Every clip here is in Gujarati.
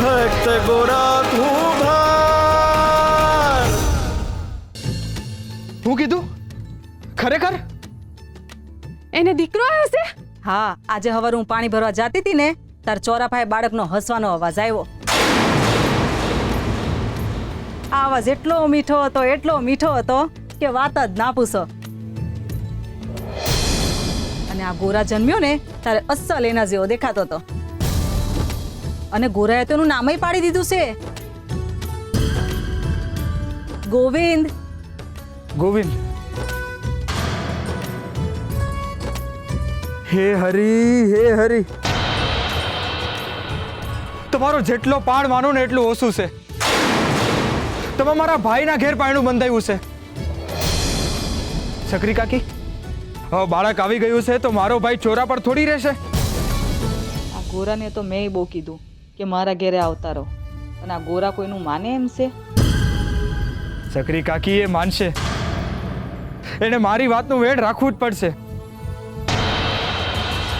ફક્ત ગોરા તું ભાર. હું કીધું ખરેખર એને દીકરો આવ્યો છે? હા, આજે હવારે હું પાણી ભરવા જાતી હતી ને તાર ચોરાફાએ બાળકનો હસવાનો અવાજ આવ્યો. આ અવાજ એટલો મીઠો હતો કે વાત જ ના પૂછો. અને આ ગોરા જન્મ્યો ને તારે અસલ એના જેવો દેખાતો હતો. અને ગોરાએ તો એનું નામય પાડી દીધું છે, ગોવિંદ. ગોવિંદ. હે હરી, તમારો જેટલો પાડ માનો ને એટલું ઓછું છે. તમે મારા ભાઈના ઘેર પાયણું બંધાયું છે. છકરી કાકી, હવે બાળક આવી ગયું છે તો મારો ભાઈ ચોરા પર થોડી રહેશે. આ ગોરાને તો મેં બહુ કીધું કે મારા ઘેરે આવતા રહો, અને આ ગોરા કોઈનું માને એમ છે? છકરી કાકી એ માનશે. એને મારી વાતનું વેડ રાખવું જ પડશે.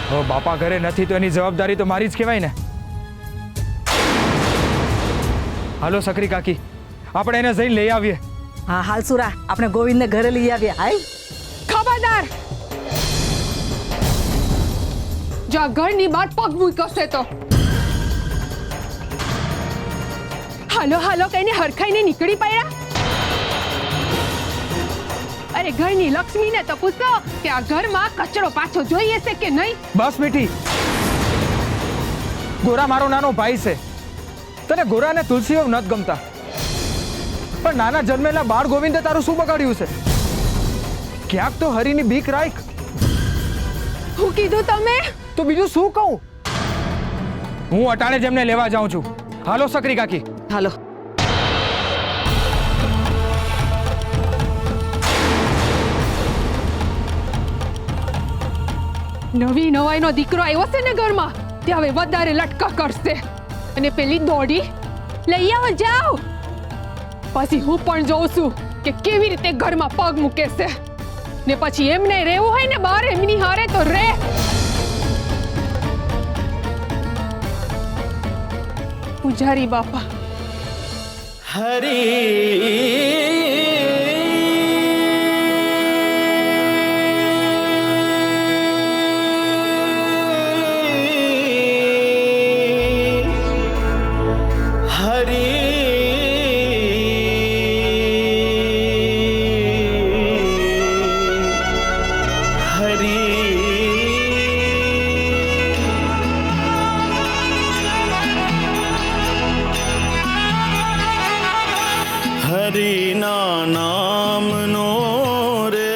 હવે બાપા ઘરે નથી તો એની જવાબદારી તો મારી જ કહેવાય ને. હાલો છકરી કાકી, આપણે એને જઈને લઈ આવીએ. હા હાલ સુરા, આપણે ગોવિંદને ઘરે લઈ આવીએ. હાલ. ખબરદાર, જો આ ઘરની બહાર પગ મૂકશે તો હાલો કઈને હરખાઈને નીકળી પડ્યા. અરે ઘરની લક્ષ્મીને તો પૂછો કે આ ઘરમાં કચરો પાછો જોઈએ છે કે નહીં. બસ મીઠી, ગોરા મારો નાનો ભાઈ છે. તને ગોરાને તુલસીઓ નથી ગમતા, પણ નાના જન્મેલા બાળ ગોવિંદે તારું શું બગાડ્યું છે? ક્યાંક તો હરીની બીક રાખ. હું કીધું તમે? તો બીજું શું કહું? હું અટાણે જ એમને લેવા જાઉં છું. હાલો છકરી કાકી. હાલો. નવી નવાઈનો દીકરો આવ્યો છે ને ઘરમાં, તે હવે વધારે લટકા કરશે. અને પેલી દોડી લઈ આવો, જાઓ. પછી હું પણ જોઉં છું કે કેવી રીતે ઘરમાં પગ મૂકે છે. ને પછી એમને રહેવું હોય ને બહાર એમની હારે તો રે. પૂજારી બાપા. હરિના નામનો રે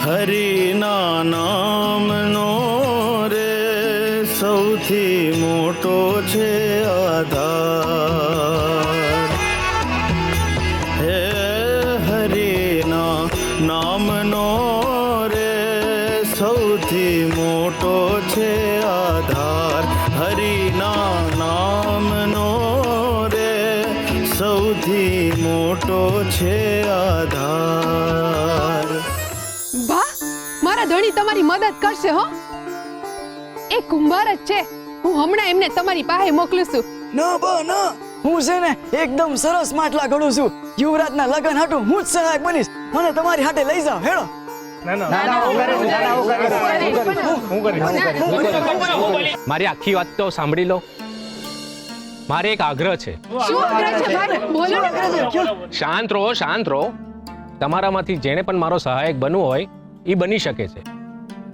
હરિના નામનો રે સૌથી મોટો છે આધાર. હે હરિના નામનો રે સૌથી મોટો છે આધાર. હરિના નામનો રે સૌથી મોટો છે આધાર. બા, મારા ધણી તમારી મદદ કરશે હો. એ કુંભાર જ છે. હું હમણાં એમને તમારી પાસે મોકલું છું. ના બા ના, હું છે ને એકદમ સરસ માટલા ઘડું છું. યુવરાજના લગન હાટું હું જ સહાયક બનીશ. મને તમારી હાથે લઈ જાઓ. હેડો. મારી આખી વાત તો સાંભળી લો. મારે એક આગ્રહ છે. શું આગ્રહ છે ભાઈ? બોલો ને. શાંત રહો. તમારામાંથી જેણે પણ મારો સહાયક બનવું હોય એ બની શકે છે,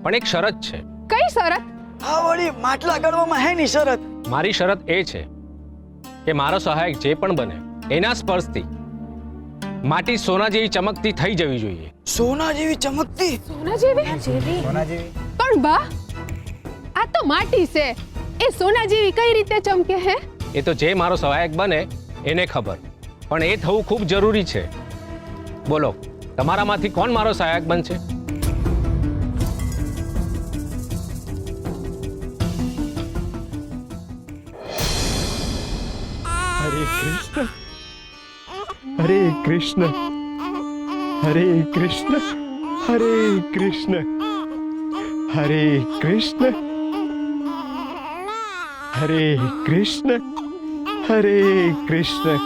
પણ એક શરત છે. કઈ શરત? આ વળી માટલા ઘડવામાં હે ની શરત. મારી શરત એ છે કે મારો સહાયક જે પણ બને એના સ્પર્શથી માટી સોના જેવી ચમકતી થઈ જવી જોઈએ. સોના જેવી ચમકતી? સોના જેવી? પણ બા, આ તો માટી છે. એ સોના જેવી કઈ રીતે ચમકે હે? એ તો જે મારો સહાયક બને એને ખબર, પણ એ થવું ખૂબ જરૂરી છે. બોલો, તમારામાંથી કોણ મારો સહાયક બનશે? હરે કૃષ્ણ. હરે કૃષ્ણ હરે કૃષ્ણ હરે કૃષ્ણ હરે કૃષ્ણ હરે કૃષ્ણ હરે કૃષ્ણ.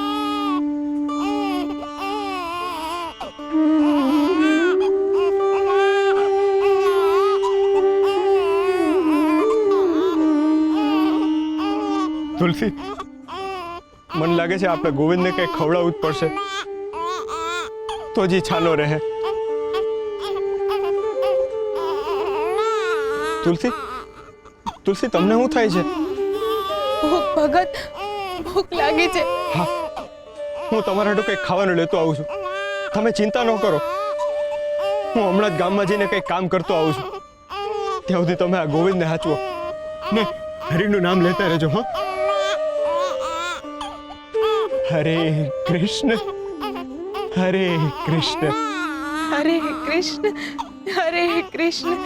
તુલસી, મને લાગે છે આપણે ગોવિંદને કંઈ ખવડાવવું જ પડશે તો જ છાનો રહે. તુલસી, તુલસી, તમને શું થાય છે? ભગત, ભૂખ લાગી છે. હા, હું તમારા હાટુ કંઈક ખાવાનું લેતો આવું છું. તમે ચિંતા ન કરો, હું હમણાં જ ગામમાં જઈને કંઈક કામ કરતો આવું છું. ત્યાં સુધી તમે આ ગોવિંદને હાચવો ને હરિનું નામ લેતા રહેજો. હા, હરે કૃષ્ણ હરે કૃષ્ણ હરે કૃષ્ણ હરે કૃષ્ણ.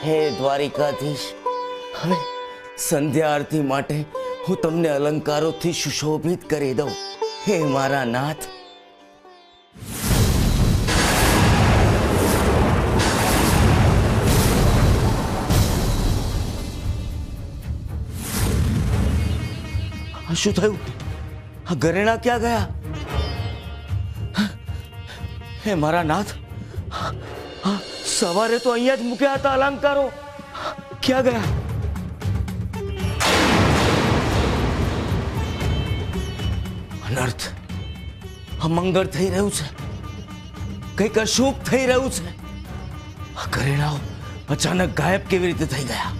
હે દ્વારિકાધીશ, હવે સંધ્યા આરતી માટે હું તમને અલંકારોથી સુશોભિત કરી દઉં. હે મારા નાથ, શું થયું? આ ઘરેણા ક્યાં ગયા? હે મારા નાથ, સવારે તો અહીંયા જ મૂક્યા હતા અલંકારો, ક્યાં ગયા? અનર્થ, અમંગળ થઈ રહ્યું છે, કંઈક અશુભ થઈ રહ્યું છે. આ ઘરેણાઓ અચાનક ગાયબ કેવી રીતે થઈ ગયા?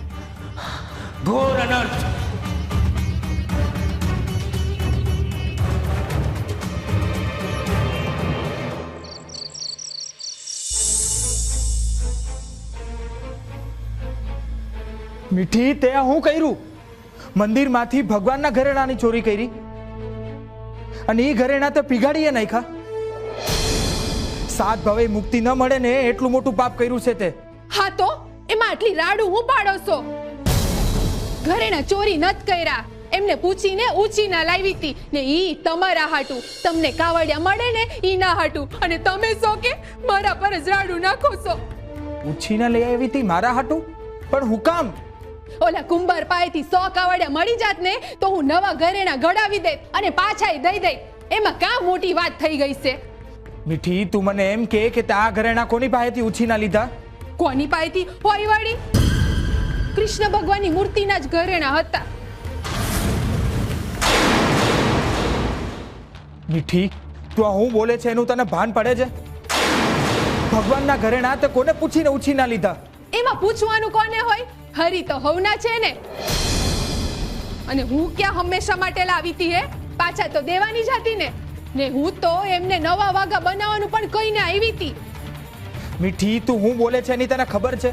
ઘોર અનર્થ. મીઠી, તે આ હું કર્યું? મંદિરમાંથી ભગવાનના ઘરેણાની ચોરી કરી અને એ ઘરેણા તે પીગાડીએ નાખ્યા. સાત ભાવે મુક્તિ ન મળે ને એટલું મોટું પાપ કર્યું છે તે. હા તો એમાં આટલી રાડું હું પાડો છો? ઘરેણા ચોરી નત કર્યા, એમને પૂછીને ઉછીના લાવી હતી ને ઈ તમારા હાટું. તમને કાવડિયા મળે ને ઈ ના હાટું, અને તમે છો કે મારા પર જ રાડું નાખો છો. ઉછીના લઈ આવી હતી મારા હાટું? પણ હું કામ? ઓલા કુંભાર પાસેથી 100 કાવડિયા મળી જાત ને તો હું નવા ઘરેણા ઘડાવી દેત અને પાછા દઈ દઈ. એમાં કામ મોટી વાત થઈ ગઈ છે. મીઠી, તું મને એમ કે તે આ ઘરેણા કોની પાસેથી ઉછીના લીધા? કોની પાસેથી હોય વળી? કૃષ્ણ ભગવાનની મૂર્તિના જ ઘરેણા હતા. મીઠી, તું આ હું બોલે છે એનું તને ભાન પડે છે? ભગવાનના ઘરેણા તે કોને પૂછીને ઉછીના લીધા? એમાં પૂછવાનું કોને હોય? હરી તો હવના છે ને. અને હું ક્યાં હંમેશા માટે લાવી હતી? હે, પાછા તો દેવાની જ હતી ને. ને હું તો એમને નવા વાઘા બનાવવાનું પણ કહીને આવી હતી. મીઠી, તું હું બોલે છે એની તને ખબર છે?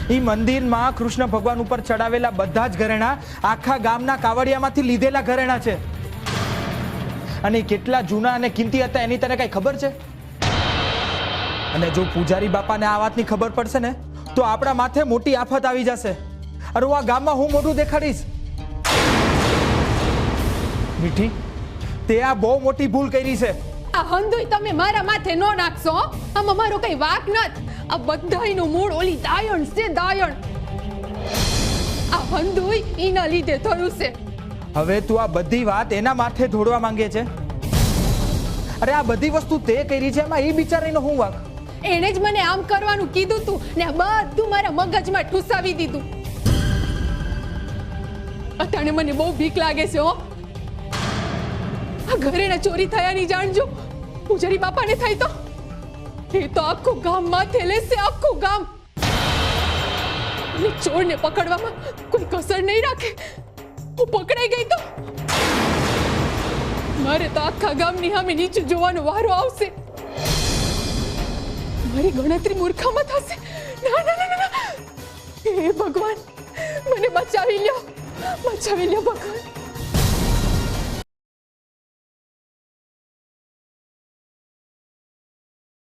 ઈ મંદિરમાં કૃષ્ણ ભગવાન ઉપર ચડાવેલા બધા જ ઘરેણા આખા ગામના કાવડિયામાંથી લીધેલા ઘરેણા છે. અને ઈ કેટલા જૂના અને કિંમતી હતા એની તને કઈ ખબર છે? અને જો પૂજારી બાપાને આ વાતની ખબર પડશે ને તો આપણા માથે મોટી આફત આવી જશે. અને હું આ ગામમાં હું મોઢું દેખાડીશ. મીઠી, તે આ બહુ મોટી ભૂલ કરી છે. આ હંધુય તમે મારા માથે નો નાખશો. આમાં મારો કઈ વાક નથ. આ બધાયનું મૂળ ઓલી દાયણ છે, દાયણ. આ હંધુય ઈના લીધે થયું છે. હવે તું આ બધી વાત એના માથે ઢોળવા માંગે છે? અરે આ બધી વસ્તુ તે કરી છે, એમાં એ બિચારીનો હું વાક? એણે જ મને આમ કરવાનું કીધું તું ને આ બધું મારા મગજમાં ઠુસાવી દીધું. અટાણે મને બહુ બીક લાગે છે. હો, આ ઘરેણા ચોરી થયાની જાણજો પૂજારી બાપાને થાય તો એ તો આખું ગામ માથે લેશે, આખું ગામ. અને ચોરને પકડવામાં કોઈ કસર નહીં રાખે. હું પકડાઈ ગઈ તો મારે તો આખા ગામની સામે નીચું જોવાનો વારો આવશે. મારી ગણતરી મૂર્ખામાં થશે. ના ના ના ના, હે ભગવાન, મને બચાવી લ્યો ભગવાન.